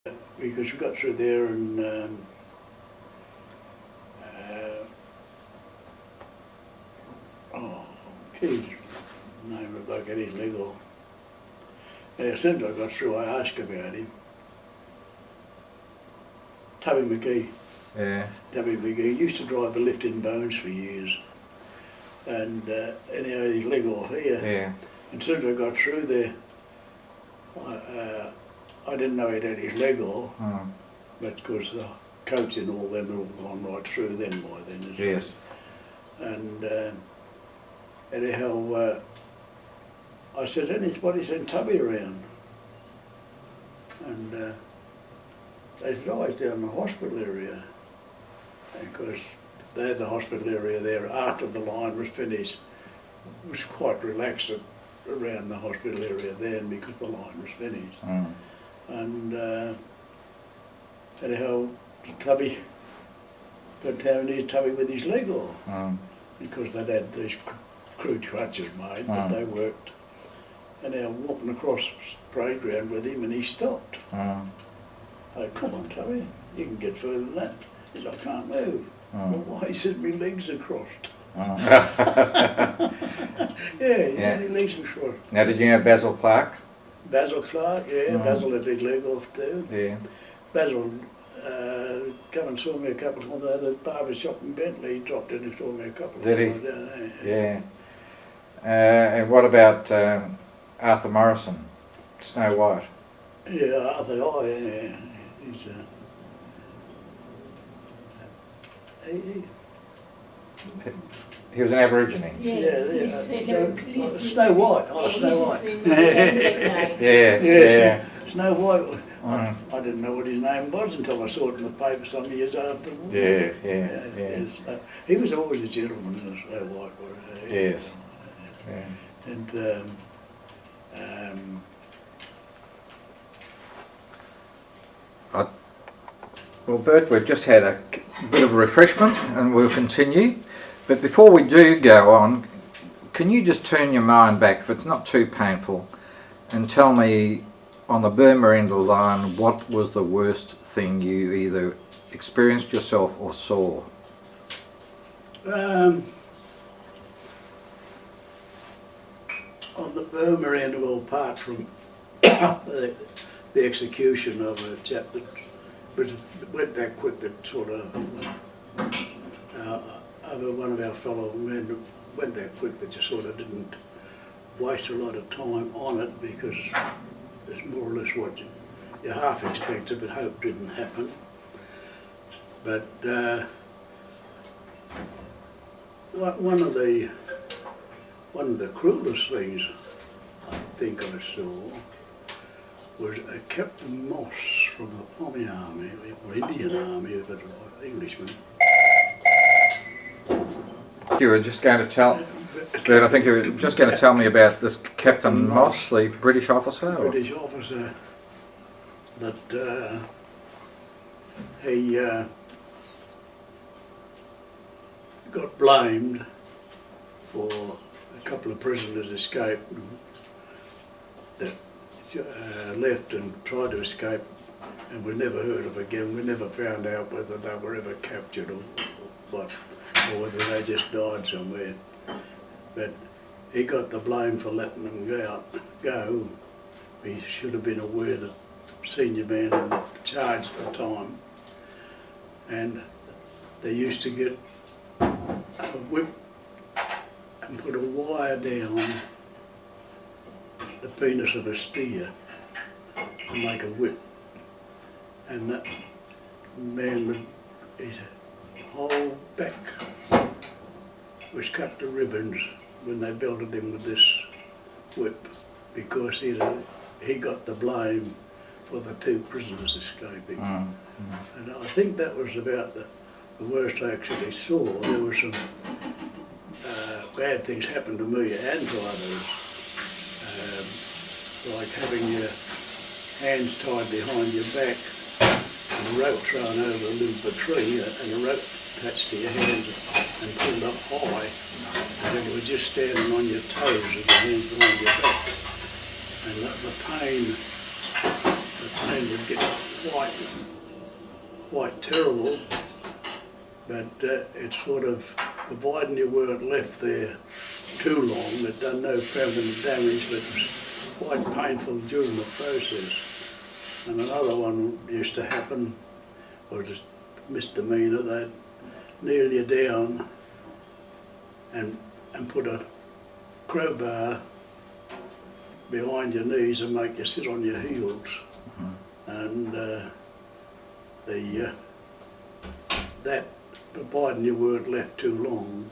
because we got through there and his name of the bloke had his leg off. And as soon as I got through, I asked about him. Tubby McGee. Yeah. Tubby McGee used to drive the lift in Bones for years. And anyhow, his leg off here. Yeah. And as soon as I got through there, I didn't know he'd had his leg off, but of course the coats and all them had all gone right through then by then as Yes. well. And anyhow, I said, anybody sent Tubby around? And they said, oh, he's down in the hospital area. And of course, they had the hospital area there after the line was finished. It was quite relaxed around the hospital area then because the line was finished. And anyhow, Tubby got down there, Tubby with his leg off. Because they'd had these crude crutches made, but they worked. And now walking across the parade ground with him and he stopped. I said, come on Tubby, you can get further than that. He said, I can't move. Well, why? He said, my legs are crossed. Yeah, his legs were crossed. Now, did you know Basil Clark? Basil Clark, yeah, Basil had his leg off too. Yeah. Basil come and saw me a couple of times at the barber shop in Bentley. He dropped in and saw me a couple of times. Did he? Down there. Yeah. And what about Arthur Morrison, Snow White? Yeah, Arthur, yeah. He's He was an Aborigine. yeah. Snow White. Oh, Snow White. Yeah. Snow White. I didn't know what his name was until I saw it in the paper some years afterwards. Yeah. Yes. He was always a gentleman in the Snow White. Yes. And well, Bert, we've just had a bit of a refreshment and we'll continue. But before we do go on, can you just turn your mind back, if it's not too painful, and tell me, on the Burma end of the line, what was the worst thing you either experienced yourself or saw? on the Burma end, well, apart from the execution of a chap that went that quick, that sort of one of our fellow men went that quick that you sort of didn't waste a lot of time on it, because it's more or less what you half expected but hope didn't happen. But one of the cruelest things I think I saw was a Captain Moss from the Pommy Army, or Indian Army, if it's like Englishman. You were just going to tell, Bert, I think you were just going to tell me about this Captain Moss, the British officer? British officer that he got blamed for a couple of prisoners escaped that left and tried to escape and were never heard of again. We never found out whether they were ever captured or what, or whether they just died somewhere. But he got the blame for letting them go. He should have been aware that senior man in the charge at the time. And they used to get a whip and put a wire down the penis of a steer to make a whip. And that man would, his whole back was cut to ribbons when they belted him with this whip, because he got the blame for the two prisoners escaping. And I think that was about the worst I actually saw. There were some bad things happened to me and to others, like having your hands tied behind your back and a rope thrown over a limb of a tree and a rope attached to your hands and pulled up high, and then you were just standing on your toes with your hands behind your back. And the pain would get quite terrible, but it's sort of, providing you weren't left there too long, it done no permanent damage, but it was quite painful during the process. And another one used to happen, was a misdemeanor. They'd kneel you down and put a crowbar behind your knees and make you sit on your heels. And that, providing you weren't left too long,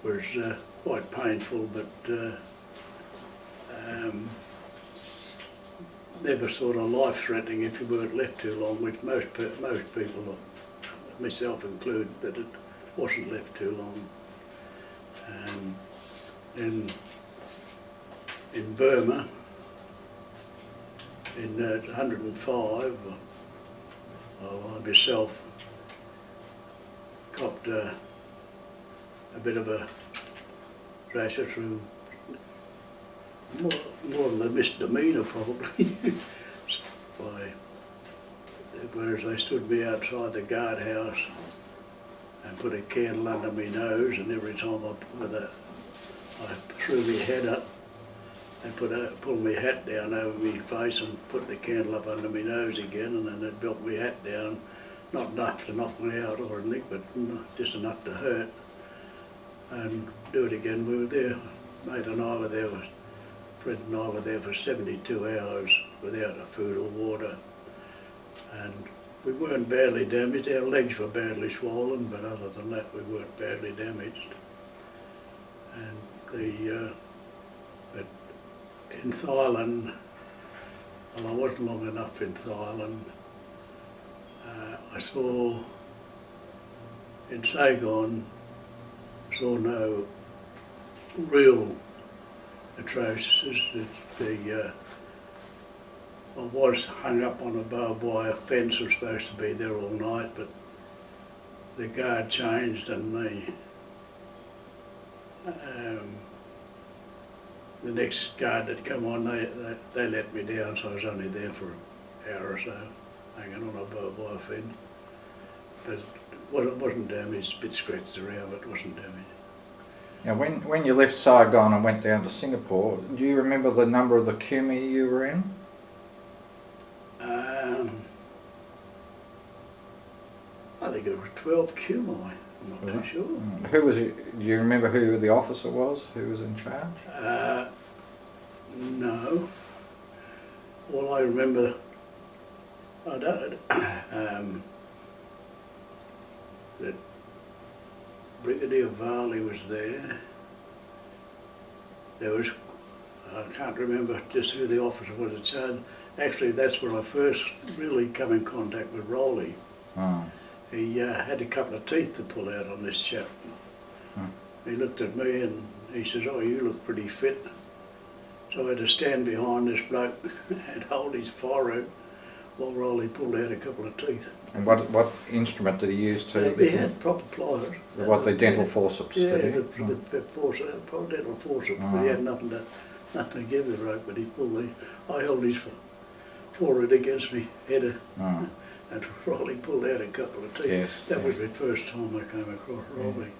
was quite painful, but never sort of life-threatening if you weren't left too long, which most people, myself included, that it wasn't left too long. And in Burma, in 105, I myself copped a bit of a thrasher through, more than a misdemeanor probably. Whereas they stood me outside the guardhouse and put a candle under my nose, and every time I threw my head up and pulled my hat down over my face and put the candle up under my nose again, and then they'd belt my hat down, not enough to knock me out or anything, but just enough to hurt, and do it again. We were there, mate and I were there, Fred and I were there for 72 hours without a food or water, and we weren't badly damaged. Our legs were badly swollen, but other than that we weren't badly damaged. And but in Thailand, well, I wasn't long enough in Thailand. I saw in Saigon, saw no real atrocious. I was hung up on a barbed wire fence. I was supposed to be there all night, but the guard changed, and the next guard that come on, they let me down, so I was only there for an hour or so, hanging on a barbed wire fence. But it wasn't damaged, a bit scratched around, but it wasn't damaged. Now, when you left Saigon and went down to Singapore, do you remember the number of the Kumi you were in? I think it was 12 Kumi, I'm not too sure. Who was it? Do you remember who the officer was, who was in charge? No. All I remember, that Brigadier Varley was there. There was, I can't remember just who the officer was in charge. Actually, that's where I first really come in contact with Rowley. He had a couple of teeth to pull out on this chap. He looked at me and he says, "Oh, you look pretty fit." So I had to stand behind this bloke and hold his forehead while Rowley pulled out a couple of teeth. And what instrument did he use to? He had proper pliers. What, the dental forceps? Yeah, did he? the proper dental forceps, but he had nothing to give the rope, but he pulled I held his forehead against me head, and Rowley pulled out a couple of teeth. Yes, that was the first time I came across Rowley.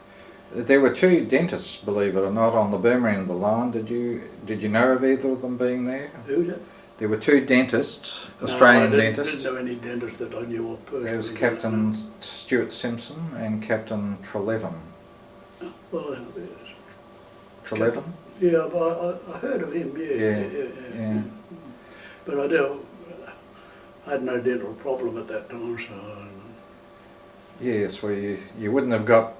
There were two dentists, believe it or not, on the Burma end of the line. Did you know of either of them being there? Who did? There were two dentists, Australian dentists. I didn't know any dentists that I knew of personally. There was Captain Stuart Simpson and Captain Treleaven. Well, Treleaven? Yeah, but I heard of him, yeah. But I had no dental problem at that time, so... Yes, well you wouldn't have got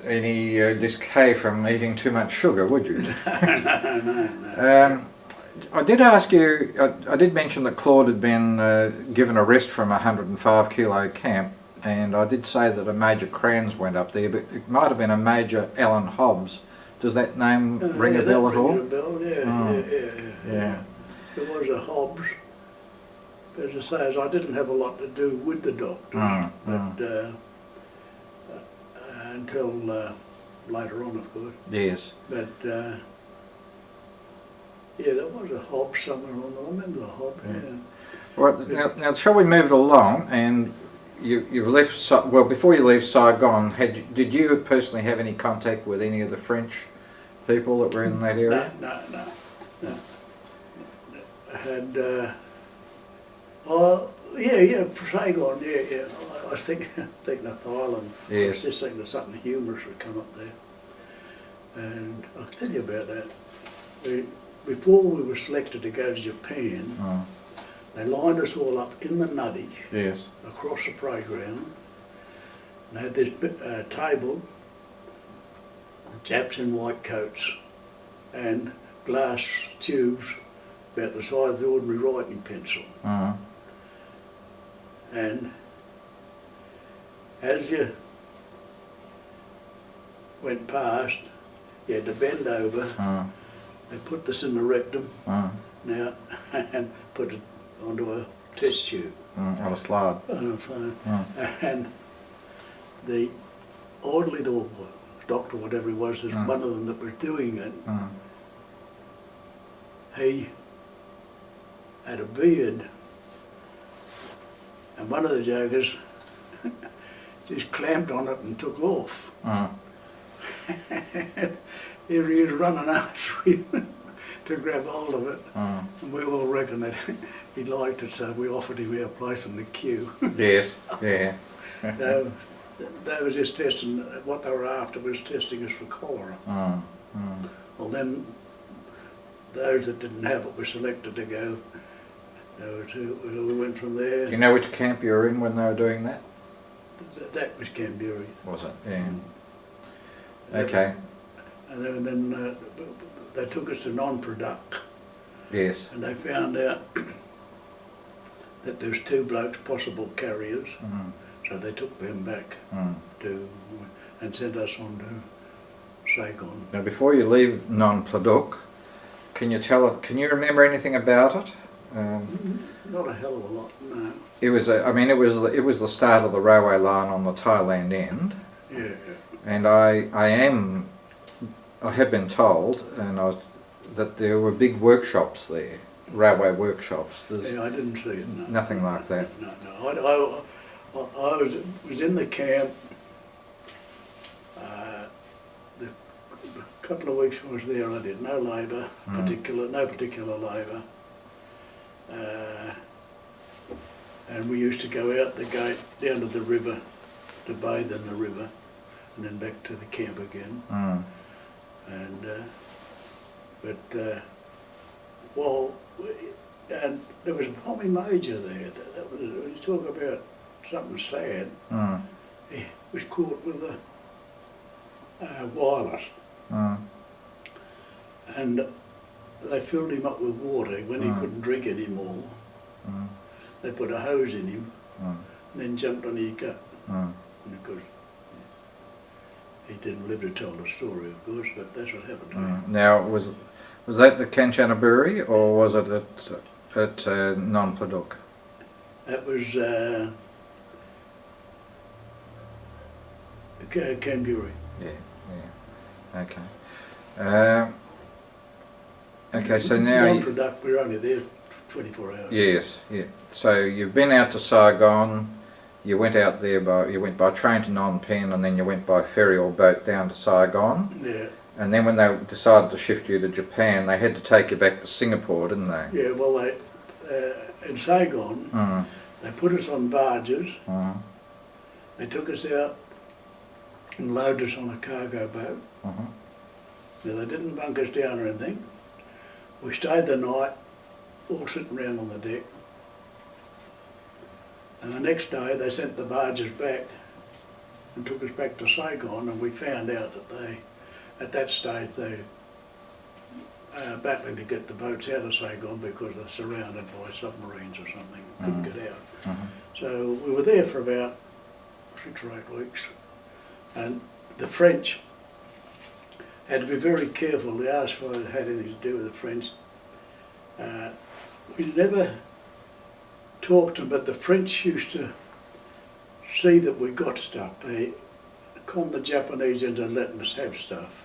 any decay from eating too much sugar, would you? No. I did ask you, I did mention that Claude had been given a rest from a 105 kilo camp, and I did say that a Major Crans went up there, but it might have been a Major Alan Hobbs. Does that name ring a bell at all? Rings a bell, yeah. There was a Hobbs. As I say, I didn't have a lot to do with the doctors, but until later on, of course. Yes. But yeah, there was a Hobbs somewhere along. I remember the Hobbs. Yeah. Well, now shall we move it along? And you've left. Well, before you leave Saigon, did you personally have any contact with any of the French people that were in that area? No. I had. Oh yeah, Saigon. Yeah. I was thinking of Thailand. Yes. I was just thinking of something humorous would come up there, and I'll tell you about that. Before we were selected to go to Japan, they lined us all up in the nutty, yes, across the playground. They had this table, Japs in white coats, and glass tubes about the size of the ordinary writing pencil. And as you went past, you had to bend over. They put this in the rectum now and put it onto a test tube. On a slide. And the orderly, the doctor, whatever he was, there's one of them that was doing it. He had a beard, and one of the jokers just clamped on it and took off. Here he is running after him to grab hold of it. And we all reckoned that he liked it, so we offered him our place in the queue. Yes, yeah. They were just testing, what they were after was testing us for cholera. Well then, those that didn't have it were selected to go. We went from there. Do you know which camp you were in when they were doing that? That was Canberra. Was it? Yeah. Okay. And then they took us to non-product. Yes. And they found out that there was 2 blokes possible carriers, so they took them back to and sent us on to Saigon. Now, before you leave non-product, can you remember anything about it? Not a hell of a lot, no. It was it was the start of the railway line on the Thailand end. Yeah. And I have been told, that there were big workshops there, railway workshops. Yeah, I didn't see it. No. Nothing like that. No. I was in the camp. The couple of weeks I was there, I did no labour, no particular labour. And we used to go out the gate down to the river to bathe in the river, and then back to the camp again. And there was a Tommy Major there. That was, when you talk about something sad, he was caught with a wireless. And they filled him up with water when he couldn't drink anymore. They put a hose in him and then jumped on his gut. And of course, he didn't live to tell the story, of course, but that's what happened to him. Now, was that the Kanchanaburi, or was it at non-Pladuk? That was Canberra. Yeah. Okay. Okay, so now Non-product, we were only there 24 hours. Yes, yeah. So you've been out to Saigon. You went out there you went by train to Phnom Penh, and then you went by ferry or boat down to Saigon. Yeah. And then when they decided to shift you to Japan, they had to take you back to Singapore, didn't they? Yeah. Well, in Saigon, they put us on barges. They took us out and loaded us on a cargo boat. Now, they didn't bunk us down or anything. We stayed the night, all sitting around on the deck. And the next day they sent the barges back and took us back to Saigon, and we found out that at that stage they battling to get the boats out of Saigon because they're surrounded by submarines or something, couldn't get out. So we were there for about 6 or 8 weeks, and the French had to be very careful. They asked if I had anything to do with the French. We never talked to them, but the French used to see that we got stuff. They conned the Japanese into letting us have stuff.